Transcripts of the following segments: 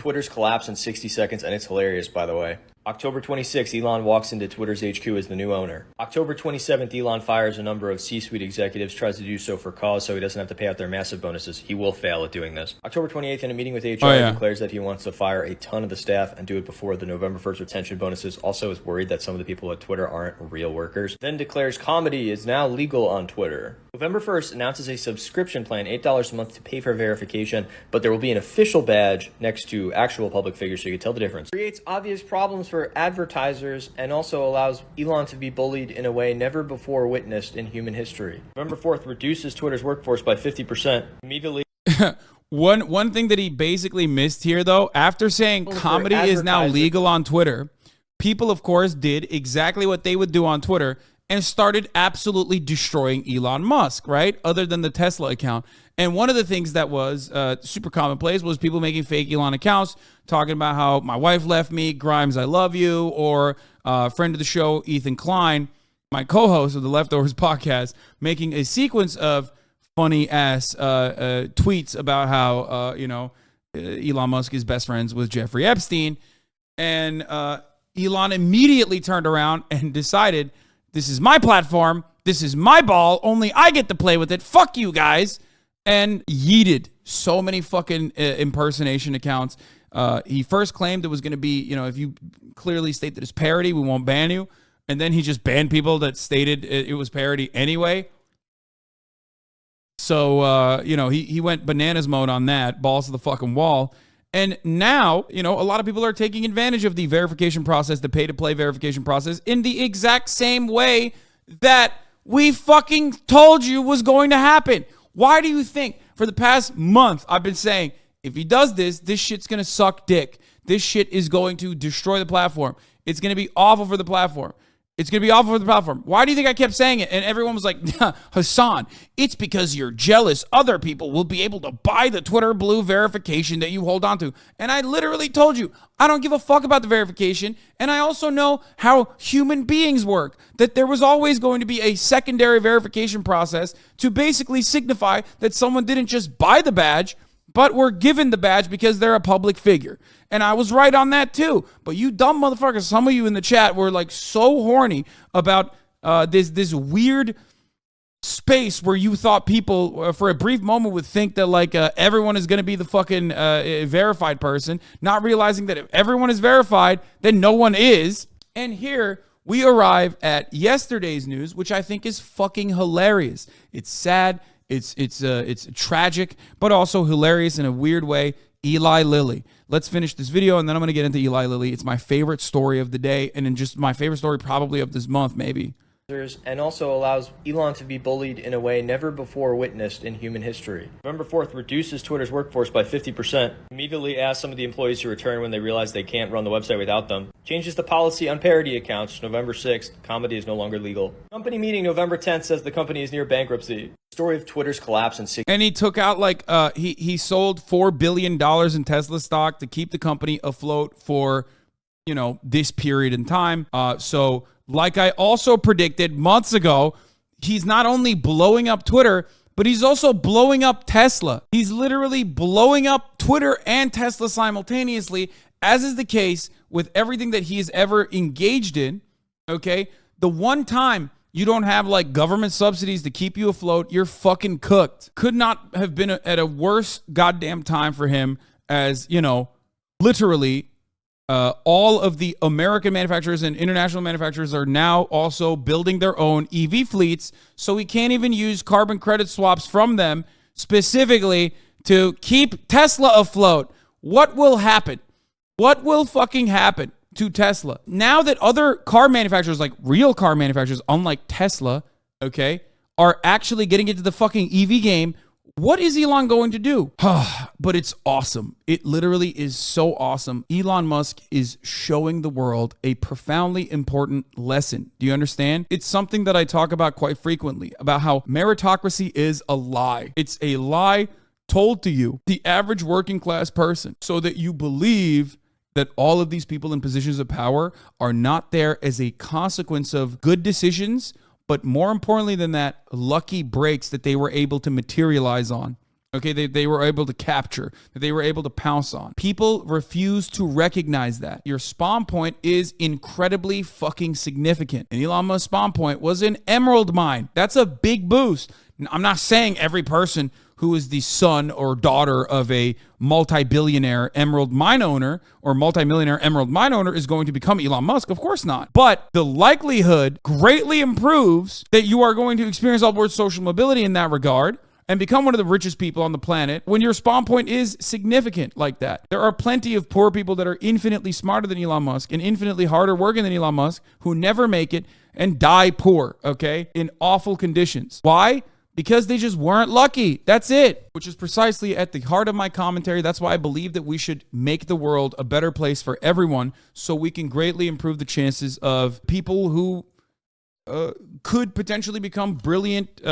Twitter's collapse in 60 seconds, and it's hilarious, by the way. October 26th, Elon walks into Twitter's HQ as the new owner. October 27th, Elon fires a number of C-suite executives, tries to do so for cause so he doesn't have to pay out their massive bonuses. He will fail at doing this. October 28th, in a meeting with HR, he declares that he wants to fire a ton of the staff and do it before the November 1st retention bonuses. Also is worried that some of the people at Twitter aren't real workers. Then declares comedy is now legal on Twitter. November 1st announces a subscription plan, $8 a month to pay for verification, but there will be an official badge next to actual public figures so you can tell the difference. Creates obvious problems for advertisers and also allows Elon to be bullied in a way never before witnessed in human history. November 4th reduces Twitter's workforce by 50%. Immediately. One thing that he basically missed here, though, after saying comedy is now legal on Twitter, people, of course, did exactly what they would do on Twitter and started absolutely destroying Elon Musk, right? Other than the Tesla account. And one of the things that was super commonplace was people making fake Elon accounts, talking about how my wife left me, Grimes, I love you, or friend of the show, Ethan Klein, my co-host of the Leftovers podcast, making a sequence of funny-ass tweets about how, Elon Musk is best friends with Jeffrey Epstein. And Elon immediately turned around and decided, this is my platform. This is my ball. Only I get to play with it. Fuck you guys. And yeeted so many fucking impersonation accounts. He first claimed it was going to be, if you clearly state that it's parody, we won't ban you. And then he just banned people that stated it was parody anyway. So, he went bananas mode on that. Balls to the fucking wall. And now, a lot of people are taking advantage of the verification process, the pay-to-play verification process, in the exact same way that we fucking told you was going to happen. Why do you think for the past month I've been saying, if he does this, this shit's going to suck dick. This shit is going to destroy the platform. It's going to be awful for the platform. It's going to be awful for the platform. Why do you think I kept saying it? And everyone was like, Hasan, it's because you're jealous. Other people will be able to buy the Twitter Blue verification that you hold on to. And I literally told you, I don't give a fuck about the verification. And I also know how human beings work, that there was always going to be a secondary verification process to basically signify that someone didn't just buy the badge, but were given the badge because they're a public figure. And I was right on that too. But you dumb motherfuckers, some of you in the chat were like so horny about this weird space where you thought people for a brief moment would think that like everyone is going to be the fucking verified person, not realizing that if everyone is verified, then no one is. And here we arrive at yesterday's news, which I think is fucking hilarious. It's sad. It's tragic, but also hilarious in a weird way. Eli Lilly. Let's finish this video, and then I'm going to get into Eli Lilly. It's my favorite story of the day, and just my favorite story probably of this month, maybe. And also allows Elon to be bullied in a way never before witnessed in human history. November 4th reduces Twitter's workforce by 50%. Immediately asks some of the employees to return when they realize they can't run the website without them. Changes the policy on parody accounts. November 6th, comedy is no longer legal. Company meeting November 10th says the company is near bankruptcy. Story of Twitter's collapse in 60. And he took out he sold $4 billion in Tesla stock to keep the company afloat for, this period in time. So like I also predicted months ago, he's not only blowing up Twitter, but he's also blowing up Tesla. He's literally blowing up Twitter and Tesla simultaneously, as is the case with everything that he has ever engaged in, okay? The one time you don't have like government subsidies to keep you afloat, you're fucking cooked. Could not have been at a worse goddamn time for him, as, literally all of the American manufacturers and international manufacturers are now also building their own EV fleets, so we can't even use carbon credit swaps from them specifically to keep Tesla afloat. What will happen? What will fucking happen to Tesla? Now that other car manufacturers, like real car manufacturers, unlike Tesla, okay, are actually getting into the fucking EV game, what is Elon going to do? But it's awesome. It literally is so awesome. Elon Musk is showing the world a profoundly important lesson. Do you understand? It's something that I talk about quite frequently, about how meritocracy is a lie. It's a lie told to you, the average working class person, so that you believe that all of these people in positions of power are not there as a consequence of good decisions, but more importantly than that, lucky breaks that they were able to materialize on. Okay, they were able to capture, that they were able to pounce on. People refuse to recognize that. Your spawn point is incredibly fucking significant. And Elon Musk's spawn point was an emerald mine. That's a big boost. I'm not saying every person who is the son or daughter of a multi-billionaire emerald mine owner or multi-millionaire emerald mine owner is going to become Elon Musk. Of course not. But the likelihood greatly improves that you are going to experience upward social mobility in that regard and become one of the richest people on the planet when your spawn point is significant like that. There are plenty of poor people that are infinitely smarter than Elon Musk and infinitely harder working than Elon Musk who never make it and die poor, okay, in awful conditions. Why? Because they just weren't lucky. That's it. Which is precisely at the heart of my commentary. That's why I believe that we should make the world a better place for everyone so we can greatly improve the chances of people who could potentially become brilliant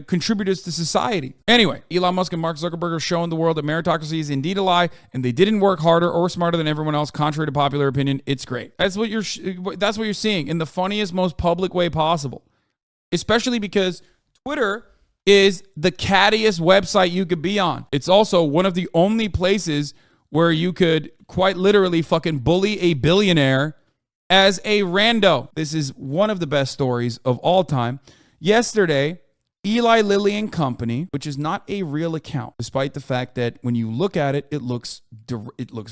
contributors to society. Anyway, Elon Musk and Mark Zuckerberg are showing the world that meritocracy is indeed a lie, and they didn't work harder or smarter than everyone else, contrary to popular opinion. It's great. That's what you're seeing in the funniest, most public way possible. Especially because Twitter is the cattiest website you could be on. It's also one of the only places where you could quite literally fucking bully a billionaire as a rando. This is one of the best stories of all time. Yesterday, Eli Lilly and Company, which is not a real account, despite the fact that when you look at it, it looks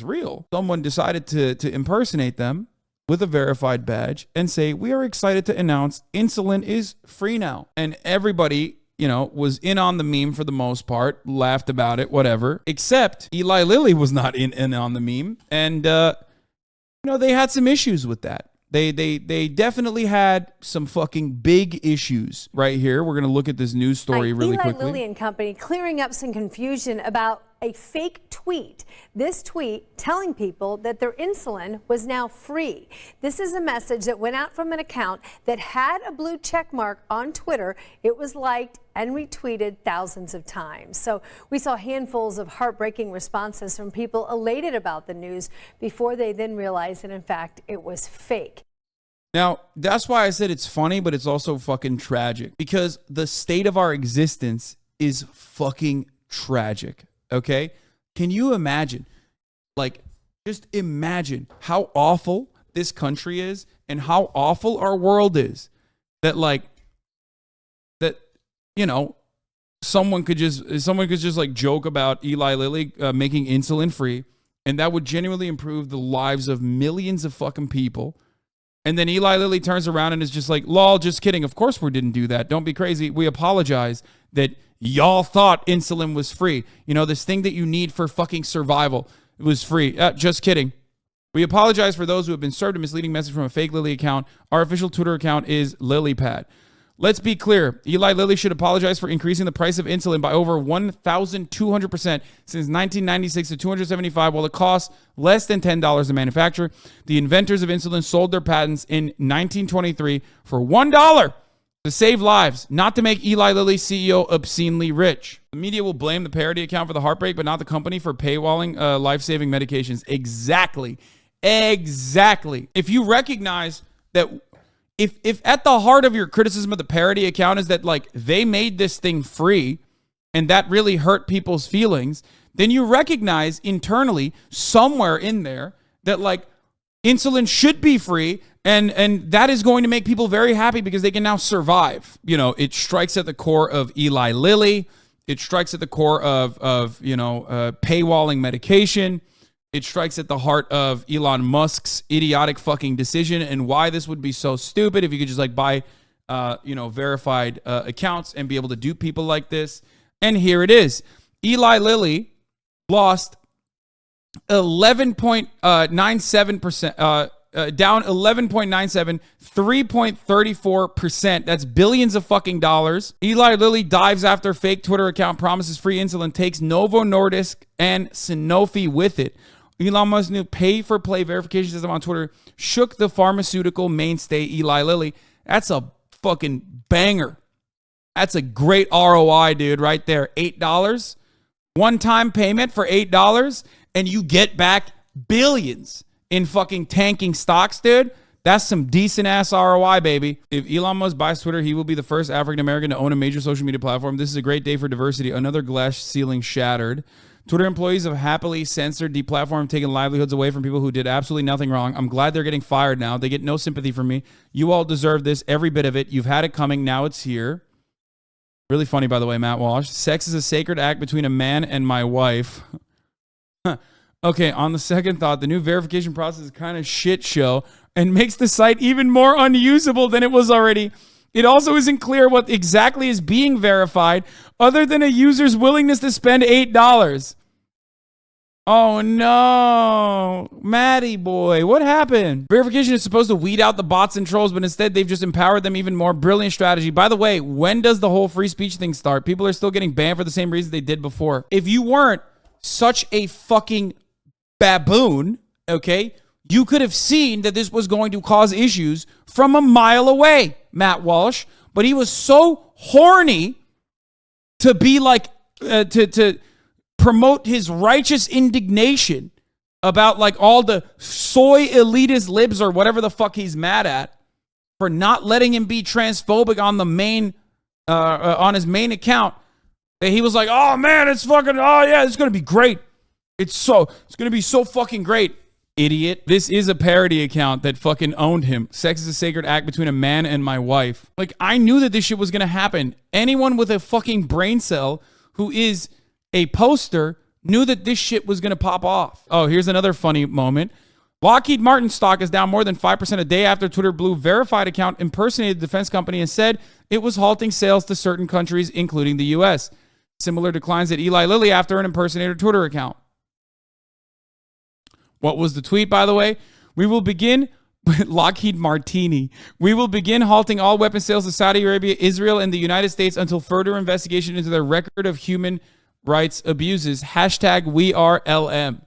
real. Someone decided to impersonate them with a verified badge and say, we are excited to announce insulin is free now. And everybody, was in on the meme for the most part, laughed about it, whatever, except Eli Lilly was not in on the meme. And, they had some issues with that. They definitely had some fucking big issues right here. We're going to look at this news story really quickly. Eli Lilly and Company clearing up some confusion about a fake tweet. This tweet telling people that their insulin was now free. This is a message that went out from an account that had a blue check mark on Twitter. It was liked and retweeted thousands of times. So we saw handfuls of heartbreaking responses from people elated about the news before they then realized that, in fact, it was fake. Now, that's why I said it's funny, but it's also fucking tragic because the state of our existence is fucking tragic. Okay? Can you imagine? Just imagine how awful this country is and how awful our world is. Someone could just joke about Eli Lilly making insulin free, and that would genuinely improve the lives of millions of fucking people. And then Eli Lilly turns around and is just like, lol, just kidding. Of course we didn't do that. Don't be crazy. We apologize that y'all thought insulin was free. This thing that you need for fucking survival, it was free. Just kidding. We apologize for those who have been served a misleading message from a fake Lilly account. Our official Twitter account is LilyPad. Let's be clear. Eli Lilly should apologize for increasing the price of insulin by over 1,200% since 1996 to $275, while it costs less than $10 to manufacture. The inventors of insulin sold their patents in 1923 for $1 to save lives, not to make Eli Lilly CEO obscenely rich. The media will blame the parody account for the heartbreak, but not the company for paywalling life-saving medications. Exactly. If you recognize that if at the heart of your criticism of the parody account is that they made this thing free and that really hurt people's feelings, then you recognize internally somewhere in there that insulin should be free and that is going to make people very happy because they can now survive. It strikes at the core of Eli Lilly. It strikes at the core of paywalling medication. It strikes at the heart of Elon Musk's idiotic fucking decision and why this would be so stupid if you could just buy, verified accounts and be able to dupe people like this. And here it is. Eli Lilly lost 11.97%, down 11.97, 3.34%. That's billions of fucking dollars. Eli Lilly dives after fake Twitter account promises free insulin, takes Novo Nordisk and Sanofi with it. Elon Musk's new pay-for-play verification system on Twitter shook the pharmaceutical mainstay Eli Lilly. That's a fucking banger. That's a great ROI, dude, right there. $8. One-time payment for $8, and you get back billions in fucking tanking stocks, dude. That's some decent ass ROI, baby. If Elon Musk buys Twitter, he will be the first African American to own a major social media platform. This is a great day for diversity. Another glass ceiling shattered. Twitter employees have happily censored the platform, taking livelihoods away from people who did absolutely nothing wrong. I'm glad they're getting fired now. They get no sympathy from me. You all deserve this, every bit of it. You've had it coming. Now it's here. Really funny, by the way, Matt Walsh. Sex is a sacred act between a man and my wife. Okay, on the second thought, the new verification process is kind of shit show and makes the site even more unusable than it was already. It also isn't clear what exactly is being verified other than a user's willingness to spend $8. Oh no, Maddie boy, what happened? Verification is supposed to weed out the bots and trolls, but instead they've just empowered them even more. Brilliant strategy. By the way, when does the whole free speech thing start? People are still getting banned for the same reasons they did before. If you weren't such a fucking baboon, okay, you could have seen that this was going to cause issues from a mile away, Matt Walsh. But he was so horny to be like, to promote his righteous indignation about like all the soy elitist libs or whatever the fuck he's mad at for not letting him be transphobic on the main, on his main account. That he was like, oh man, it's fucking, oh yeah, it's going to be great. It's going to be so fucking great. Idiot. This is a parody account that fucking owned him. Sex is a sacred act between a man and my wife. Like, I knew that this shit was going to happen. Anyone with a fucking brain cell who is a poster knew that this shit was going to pop off. Oh, here's another funny moment. Lockheed Martin stock is down more than 5% a day after Twitter Blue verified account impersonated the defense company and said it was halting sales to certain countries, including the U.S. Similar declines at Eli Lilly after an impersonator Twitter account. What was the tweet, by the way? We will begin, Lockheed Martini. We will begin halting all weapon sales to Saudi Arabia, Israel, and the United States until further investigation into their record of human rights abuses. #WeAreLM.